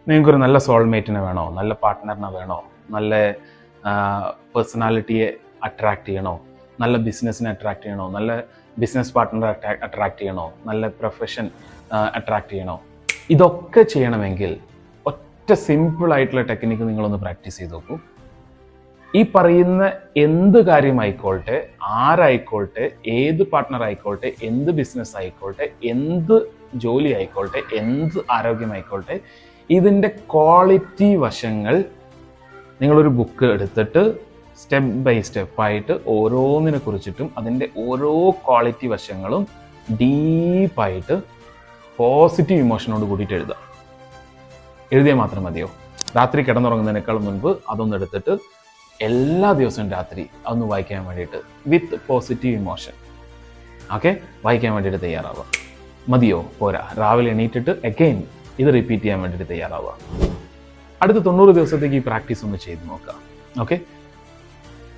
നിങ്ങൾക്കൊരു നല്ല സോൾമേറ്റിനെ വേണോ, നല്ല പാർട്ട്ണറിനെ വേണോ, നല്ല പേഴ്സണാലിറ്റിയെ അട്രാക്റ്റ് ചെയ്യണോ, നല്ല ബിസിനസ്സിനെ അട്രാക്റ്റ് ചെയ്യണോ, നല്ല ബിസിനസ് പാർട്ട്ണറെ അട്രാക്റ്റ് ചെയ്യണോ, നല്ല പ്രൊഫഷൻ അട്രാക്റ്റ് ചെയ്യണോ, ഇതൊക്കെ ചെയ്യണമെങ്കിൽ ഒറ്റ സിമ്പിൾ ആയിട്ടുള്ള ടെക്നിക്ക് നിങ്ങളൊന്ന് പ്രാക്ടീസ് ചെയ്ത് നോക്കൂ. ഈ പറയുന്ന എന്ത് കാര്യമായിക്കോട്ടെ, ആരായിക്കോട്ടെ, ഏത് പാർട്ട്ണർ ആയിക്കോട്ടെ, എന്ത് ബിസിനസ് ആയിക്കോട്ടെ, എന്ത് ജോലി ആയിക്കോട്ടെ, എന്ത് ആരോഗ്യമായിക്കോട്ടെ, ഇതിൻ്റെ ക്വാളിറ്റി വശങ്ങൾ നിങ്ങളൊരു ബുക്ക് എടുത്തിട്ട് സ്റ്റെപ്പ് ബൈ സ്റ്റെപ്പായിട്ട് ഓരോന്നിനെ കുറിച്ചിട്ടും അതിൻ്റെ ഓരോ ക്വാളിറ്റി വശങ്ങളും ഡീപ്പായിട്ട് പോസിറ്റീവ് ഇമോഷനോട് കൂടിയിട്ട് എഴുതുക. എഴുതിയാൽ മാത്രം മതിയോ? രാത്രി കിടന്നുറങ്ങുന്നതിനേക്കാൾ മുൻപ് അതൊന്ന് എടുത്തിട്ട് എല്ലാ ദിവസവും രാത്രി അതൊന്ന് വായിക്കാൻ വേണ്ടിയിട്ട് വിത്ത് പോസിറ്റീവ് ഇമോഷൻ വായിക്കാൻ വേണ്ടിയിട്ട് തയ്യാറാവുക. മതിയോ? പോരാ. രാവിലെ എണീറ്റിട്ട് അഗെയിൻ ഇത് റിപ്പീറ്റ് ചെയ്യാൻ വേണ്ടിയിട്ട് തയ്യാറാവുക. അടുത്ത 90 ദിവസത്തേക്ക് ഈ പ്രാക്ടീസ് ഒന്ന് ചെയ്ത് നോക്കുക. ഓക്കെ,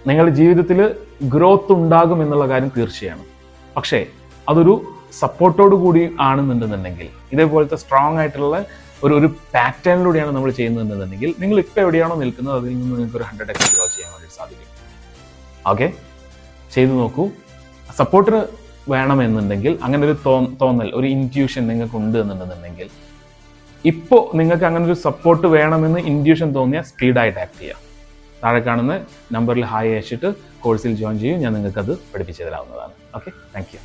നിങ്ങളുടെ ജീവിതത്തിൽ ഗ്രോത്ത് ഉണ്ടാകും എന്നുള്ള കാര്യം തീർച്ചയാണ്. പക്ഷേ അതൊരു സപ്പോർട്ടോട് കൂടി ആണെന്നുണ്ടെന്നുണ്ടെങ്കിൽ, ഇതേപോലത്തെ സ്ട്രോങ് ആയിട്ടുള്ള ഒരു പാറ്റേണിലൂടെയാണ് നമ്മൾ ചെയ്യുന്നതെന്നുണ്ടെങ്കിൽ, നിങ്ങൾ ഇപ്പോൾ എവിടെയാണോ നിൽക്കുന്നത് അതിൽ നിന്ന് നിങ്ങൾക്ക് ഒരു 100x ഗ്രോ ചെയ്യാൻ വേണ്ടി സാധിക്കും. ഓക്കെ, ചെയ്തു നോക്കൂ. സപ്പോർട്ടിന് വേണമെന്നുണ്ടെങ്കിൽ, അങ്ങനെ ഒരു തോന്നൽ, ഒരു ഇൻറ്റ്യൂഷൻ നിങ്ങൾക്ക് ഉണ്ട് എന്നുണ്ടെന്നുണ്ടെങ്കിൽ, ഇപ്പോൾ നിങ്ങൾക്ക് അങ്ങനെ ഒരു സപ്പോർട്ട് വേണമെന്ന് ഇൻറ്റ്യൂഷൻ തോന്നിയാൽ സ്പീഡായിട്ട് ആക്ട് ചെയ്യുക. താഴെ കാണുന്ന നമ്പറിൽ ഹായ് അയച്ചിട്ട് കോഴ്സിൽ ജോയിൻ ചെയ്യും. ഞാൻ നിങ്ങൾക്കത് പഠിപ്പിച്ചു തരാവുന്നതാണ്. Okay, thank you.